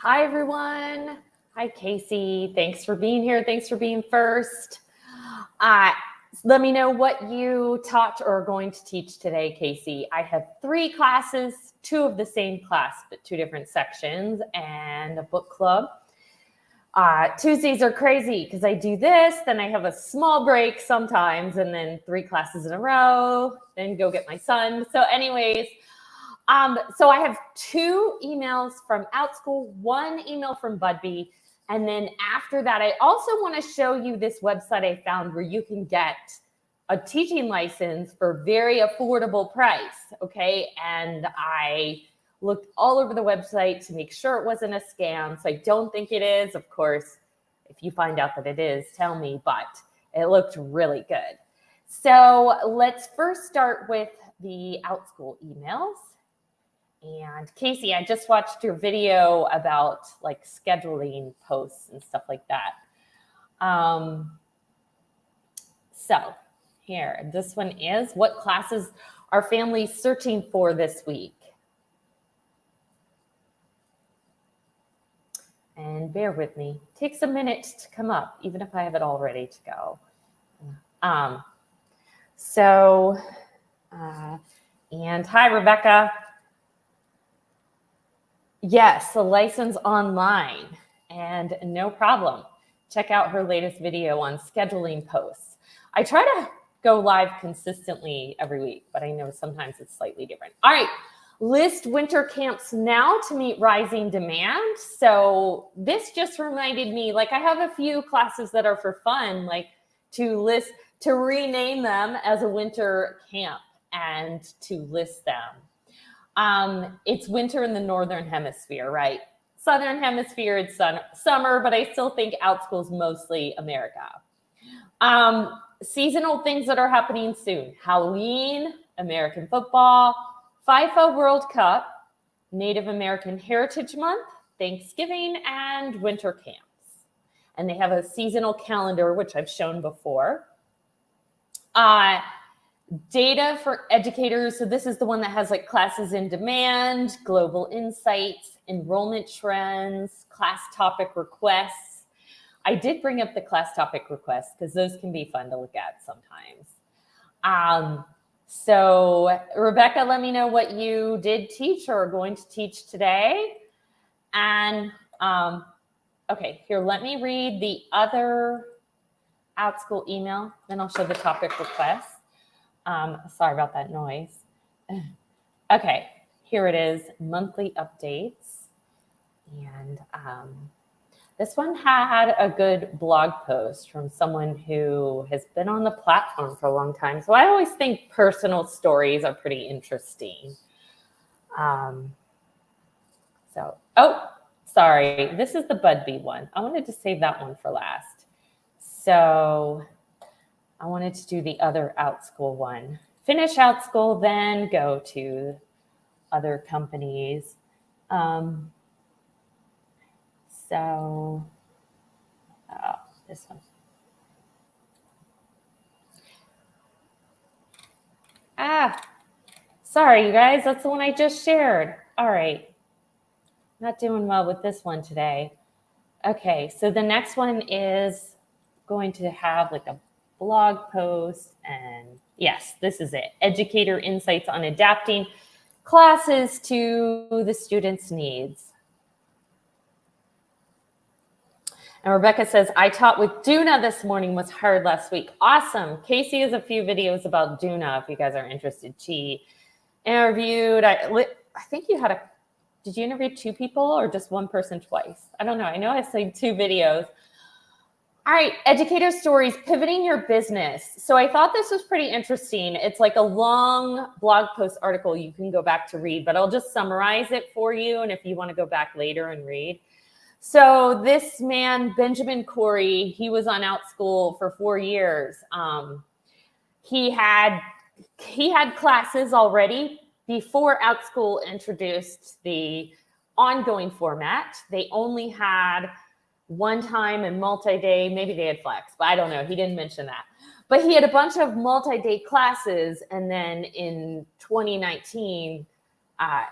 Hi, everyone. Hi, Casey. Thanks for being here. Thanks for being first. Let me know what you taught or are going to teach today, Casey. I have 3 classes, 2 of the same class, but 2 different sections, and a book club. Tuesdays are crazy because I do this, then I have a small break sometimes, and then 3 classes in a row, then go get my son. So anyways, so I have 2 emails from Outschool, 1 email from Budbe, and then after that, I also want to show you this website I found where you can get a teaching license for very affordable price, okay? And I looked all over the website to make sure it wasn't a scam, so I don't think it is. Of course, if you find out that it is, tell me, but it looked really good. So let's first start with the Outschool emails. And Casey, I just watched your video about like scheduling posts and stuff like that. So here, this one is, what classes are families searching for this week? And bear with me, it takes a minute to come up, even if I have it all ready to go. And hi, Rebecca. Yes, the license online, and no problem. Check out her latest video on scheduling posts. I try to go live consistently every week, but I know sometimes it's slightly different. All right, list winter camps now to meet rising demand. So this just reminded me, like I have a few classes that are for fun, like to rename them as a winter camp and to list them. It's winter in the Northern Hemisphere, right? Southern Hemisphere, it's summer, but I still think Outschool's mostly America. Seasonal things that are happening soon. Halloween, American football, FIFA World Cup, Native American Heritage Month, Thanksgiving, and winter camps. And they have a seasonal calendar, which I've shown before. Data for educators. So this is the one that has like classes in demand, global insights, enrollment trends, class topic requests. I did bring up the class topic requests because those can be fun to look at sometimes. So Rebecca, let me know what you did teach or are going to teach today. And okay, here, let me read the other Outschool email, then I'll show the topic requests. Sorry about that noise. Okay, here it is, monthly updates. And this one had a good blog post from someone who has been on the platform for a long time. So I always think personal stories are pretty interesting. Sorry, this is the Budbe one. I wanted to save that one for last. So I wanted to do the other Outschool one. Finish Outschool, then go to other companies. This one. Sorry, you guys, that's the one I just shared. All right, not doing well with this one today. Okay, so the next one is going to have like a blog post, and yes, this is it. Educator insights on adapting classes to the students' needs. And Rebecca says, I taught with Duna this morning, was hard last week. Awesome. Casey has a few videos about Duna if you guys are interested. She interviewed, I think you had did you interview 2 people or just 1 person twice? I don't know. I know I said 2 videos. All right, educator stories, pivoting your business. So I thought this was pretty interesting. It's like a long blog post article you can go back to read, but I'll just summarize it for you. And if you want to go back later and read. So this man, Benjamin Corey, he was on Outschool for 4 years. He had classes already before Outschool introduced the ongoing format. They only had one time and multi-day, maybe they had flex, but I don't know. He didn't mention that. But he had a bunch of multi-day classes. And then in 2019,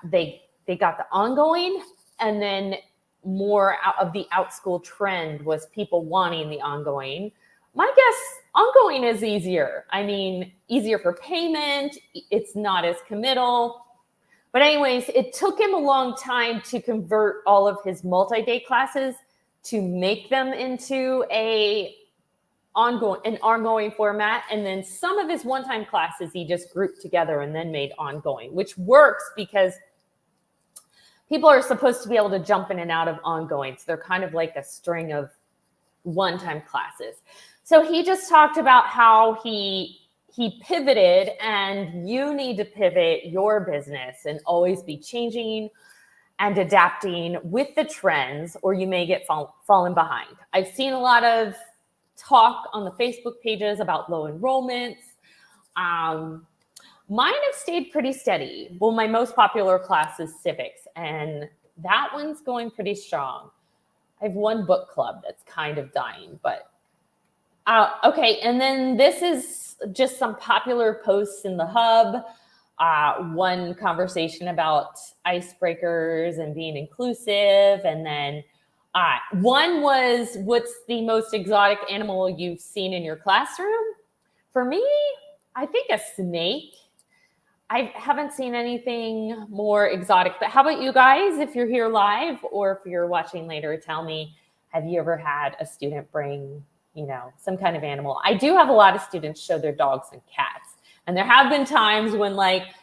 they got the ongoing. And then more out of the Outschool trend was people wanting the ongoing. My guess, ongoing is easier. I mean, easier for payment. It's not as committal. But anyways, it took him a long time to convert all of his multi-day classes to make them into an ongoing format. And then some of his one-time classes, he just grouped together and then made ongoing, which works because people are supposed to be able to jump in and out of ongoing. So they're kind of like a string of one-time classes. So he just talked about how he pivoted, and you need to pivot your business and always be changing and adapting with the trends, or you may get fallen behind. I've seen a lot of talk on the Facebook pages about low enrollments. Mine have stayed pretty steady. Well, my most popular class is civics, and that one's going pretty strong. I have one book club that's kind of dying, but okay. And then this is just some popular posts in the hub. One conversation about icebreakers and being inclusive. And then one was, what's the most exotic animal you've seen in your classroom? For me, I think a snake. I haven't seen anything more exotic, but how about you guys? If you're here live or if you're watching later, tell me, have you ever had a student bring, some kind of animal? I do have a lot of students show their dogs and cats. And there have been times when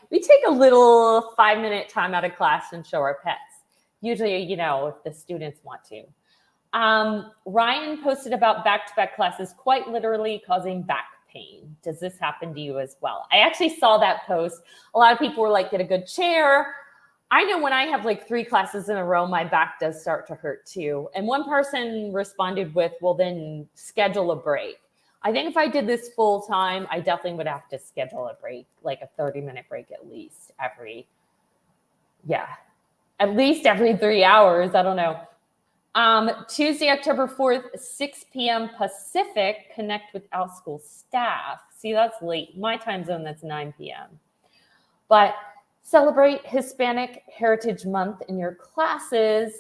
we take a little 5-minute time out of class and show our pets. Usually, if the students want to. Ryan posted about back-to-back classes quite literally causing back pain. Does this happen to you as well? I actually saw that post. A lot of people were like, get a good chair. I know when I have 3 classes in a row, my back does start to hurt too. And one person responded with, well, then schedule a break. I think if I did this full time, I definitely would have to schedule a break, like a 30-minute break at least every 3 hours. I don't know. Tuesday, October 4th, 6 p.m. Pacific, connect with Outschool staff. See, that's late. My time zone, that's 9 p.m. But celebrate Hispanic Heritage Month in your classes.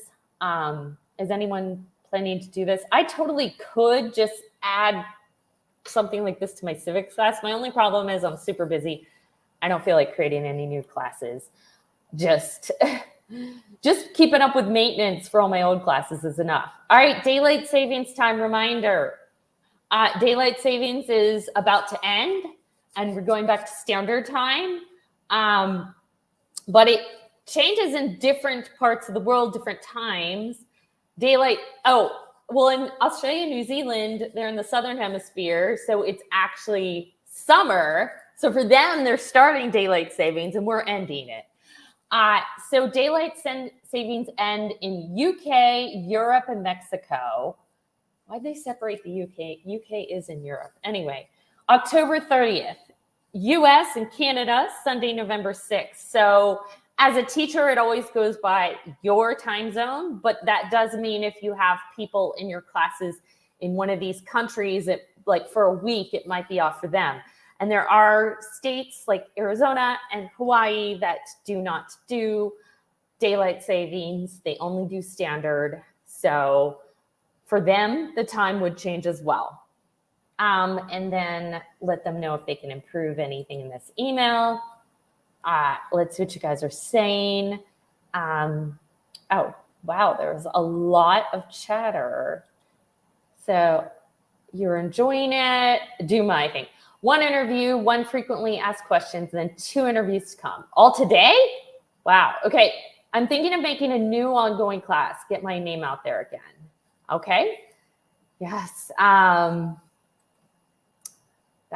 Is anyone planning to do this? I totally could just add something like this to my civics class. My only problem is I'm super busy. I don't feel like creating any new classes. Just keeping up with maintenance for all my old classes is enough. All right, daylight savings time reminder. Daylight savings is about to end, and we're going back to standard time. But it changes in different parts of the world, different times. In Australia, New Zealand, they're in the southern hemisphere, so it's actually summer. So for them, they're starting daylight savings, and we're ending it. So daylight savings end in UK, Europe, and Mexico. Why'd they separate the UK? UK is in Europe. Anyway, October 30th, US and Canada, Sunday, November 6th. So as a teacher, it always goes by your time zone, but that does mean if you have people in your classes in one of these countries, for a week, it might be off for them. And there are states like Arizona and Hawaii that do not do daylight savings. They only do standard. So for them, the time would change as well. And then let them know if they can improve anything in this email. Let's see what you guys are saying. Oh, wow, there's a lot of chatter. So you're enjoying it. Do my thing. 1 interview, 1 frequently asked questions, and then 2 interviews to come. All today? Wow. Okay. I'm thinking of making a new ongoing class. Get my name out there again. Okay. Yes. That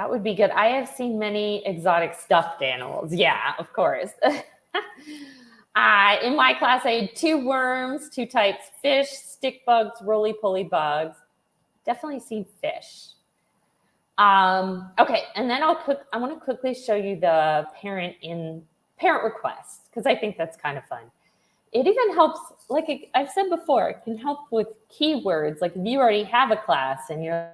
would be good. I have seen many exotic stuffed animals. Yeah, of course. In my class, I had 2 worms, 2 types, fish, stick bugs, roly-poly bugs. Definitely seen fish. Okay, and then I want to quickly show you the parent request, because I think that's kind of fun. It even helps, like I've said before, it can help with keywords. Like if you already have a class and you're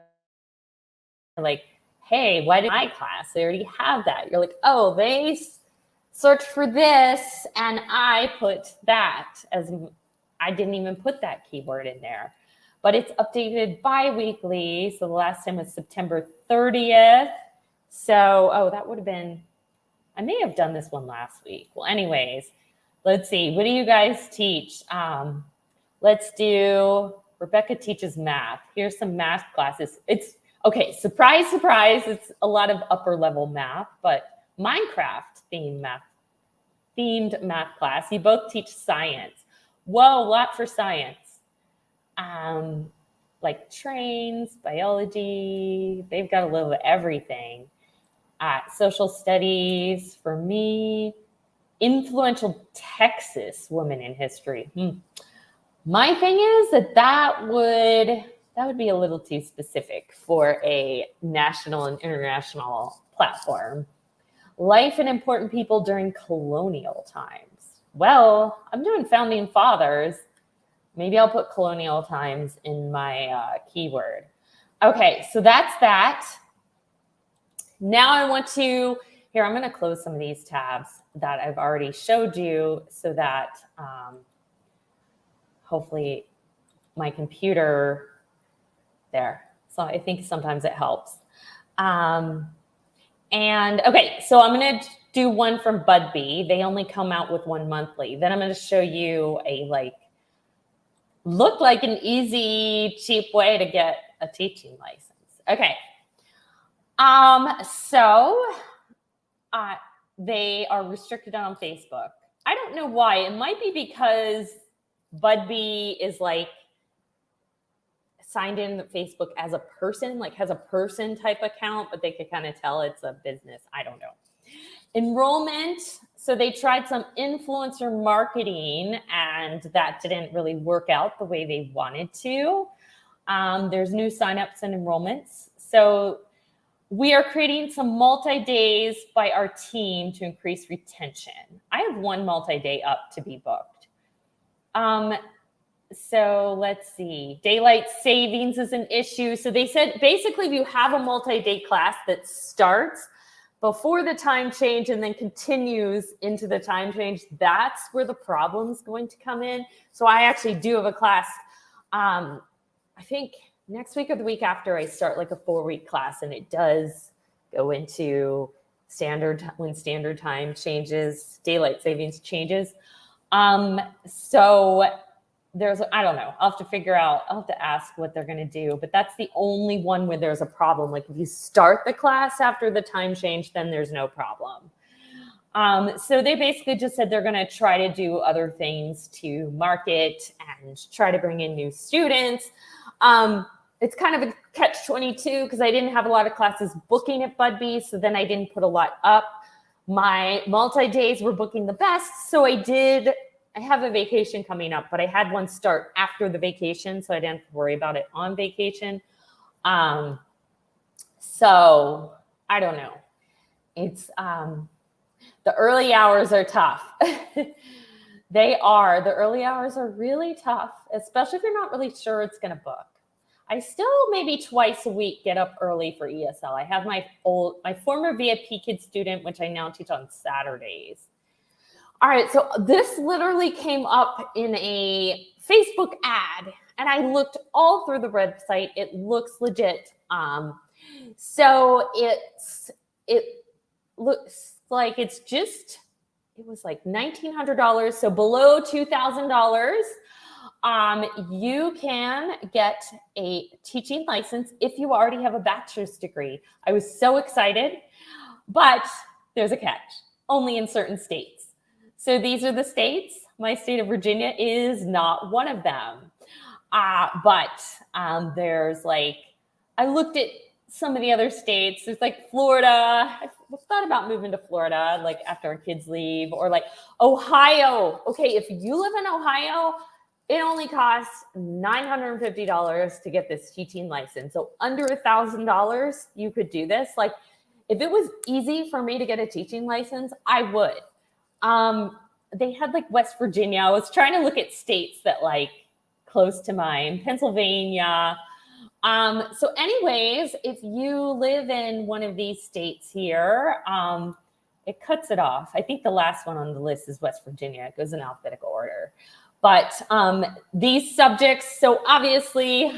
like, hey, why did my class? They already have that. You're like, oh, they searched for this and I put that as I didn't even put that keyword in there. But it's updated bi-weekly. So the last time was September 30th. So, that would have been, I may have done this one last week. Well, anyways, let's see. What do you guys teach? Let's do, Rebecca teaches math. Here's some math classes. It's, okay, surprise, surprise. It's a lot of upper level math, but Minecraft themed math class. You both teach science. Whoa, a lot for science. Like trains, biology, they've got a little of everything. Social studies for me, influential Texas woman in history. My thing is that would be a little too specific for a national and international platform. Life and important people during colonial times. Well, I'm doing founding fathers. Maybe I'll put colonial times in my keyword. Okay, so that's that. Now I want to, here, I'm going to close some of these tabs that I've already showed you so that hopefully my computer, there. So I think sometimes it helps. And okay, so I'm going to do one from Budbe. They only come out with one monthly. Then I'm going to show you a look like an easy, cheap way to get a teaching license. Okay. They are restricted on Facebook. I don't know why. It might be because Budbe is signed in Facebook as a person, has a person type account, but they could kind of tell it's a business. I don't know. Enrollment. So they tried some influencer marketing and that didn't really work out the way they wanted to. There's new signups and enrollments. So we are creating some multi-days by our team to increase retention. I have one multi-day up to be booked. So let's see. Daylight savings is an issue. So they said basically if you have a multi-day class that starts before the time change and then continues into the time change, that's where the problem's going to come in. So I actually do have a class, I think next week or the week after, I start a 4-week class, and it does go into when standard time changes, daylight savings changes. So there's, I don't know, I'll have to figure out, I'll have to ask what they're going to do, but that's the only one where there's a problem. If you start the class after the time change, then there's no problem. So they basically just said they're going to try to do other things to market and try to bring in new students. It's kind of a catch-22 because I didn't have a lot of classes booking at Budbe, so then I didn't put a lot up. My multi-days were booking the best, so I have a vacation coming up, but I had one start after the vacation, so I didn't have to worry about it on vacation. So I don't know. It's the early hours are tough. The early hours are really tough, especially if you're not really sure it's going to book. I still maybe twice a week get up early for ESL. I have my former VIP kid student, which I now teach on Saturdays. All right, so this literally came up in a Facebook ad, and I looked all through the website. It looks legit. So it looks like it was $1,900, so below $2,000. You can get a teaching license if you already have a bachelor's degree. I was so excited, but there's a catch, only in certain states. So these are the states. My state of Virginia is not one of them. But there's I looked at some of the other states. There's Florida. I thought about moving to Florida, after our kids leave, or Ohio. Okay, if you live in Ohio, it only costs $950 to get this teaching license. So under $1,000, you could do this. If it was easy for me to get a teaching license, I would. They had West Virginia. I was trying to look at states that close to mine, Pennsylvania. So anyways, if you live in one of these states here, it cuts it off. I think the last one on the list is West Virginia. It goes in alphabetical order. But these subjects, so obviously,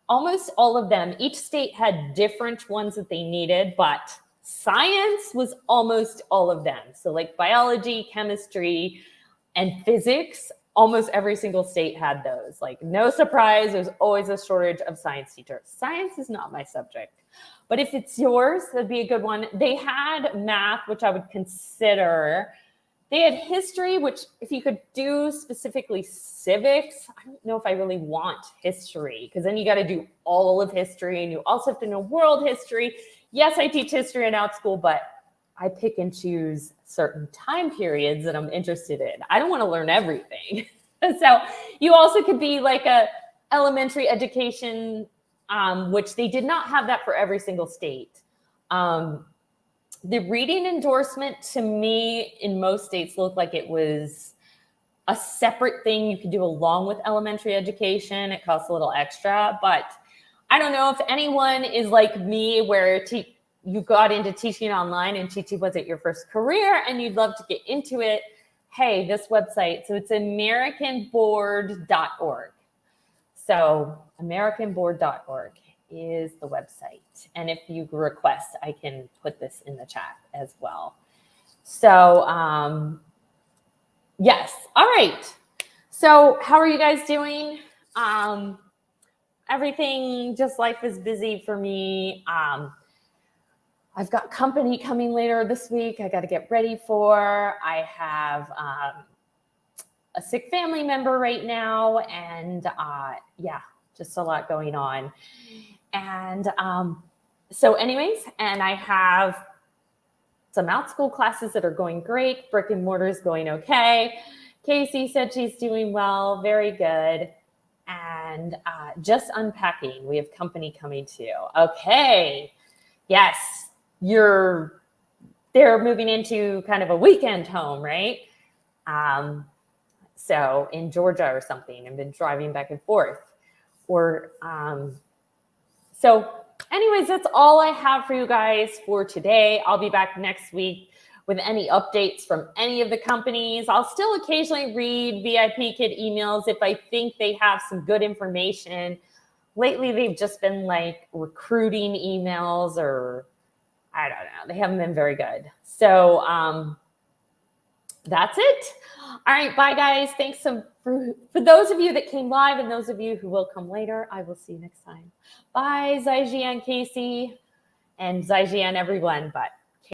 almost all of them, each state had different ones that they needed, but science was almost all of them. So like biology, chemistry, and physics, almost every single state had those. Like no surprise, there's always a shortage of science teachers. Science is not my subject. But if it's yours, that'd be a good one. They had math, which I would consider. They had history, which if you could do specifically civics, I don't know if I really want history, because then you got to do all of history and you also have to know world history. Yes, I teach history in Outschool, but I pick and choose certain time periods that I'm interested in. I don't want to learn everything. So you also could be like a elementary education, which they did not have that for every single state. The reading endorsement to me in most states looked like it was a separate thing you could do along with elementary education. It costs a little extra, but I don't know if anyone is like me where you got into teaching online and teaching wasn't your first career and you'd love to get into it. Hey, this website, so it's americanboard.org. So americanboard.org is the website. And if you request, I can put this in the chat as well. So yes. All right. So how are you guys doing? Everything, just life is busy for me. I've got company coming later this week I got to get ready for. I have a sick family member right now. And yeah, just a lot going on. And so anyways, and I have some Outschool classes that are going great. Brick and mortar is going okay. Casey said she's doing well. Very good. And just unpacking. We have company coming too. Okay. Yes. They're moving into kind of a weekend home, right? So in Georgia or something, I've been driving back and forth. Or so anyways, that's all I have for you guys for today. I'll be back next week with any updates from any of the companies. I'll still occasionally read VIP Kid emails if I think they have some good information. Lately, they've just been like recruiting emails or I don't know. They haven't been very good. So that's it. All right. Bye, guys. Thanks for those of you that came live and those of you who will come later. I will see you next time. Bye, Zaijian Casey and Zaijian everyone. Bye.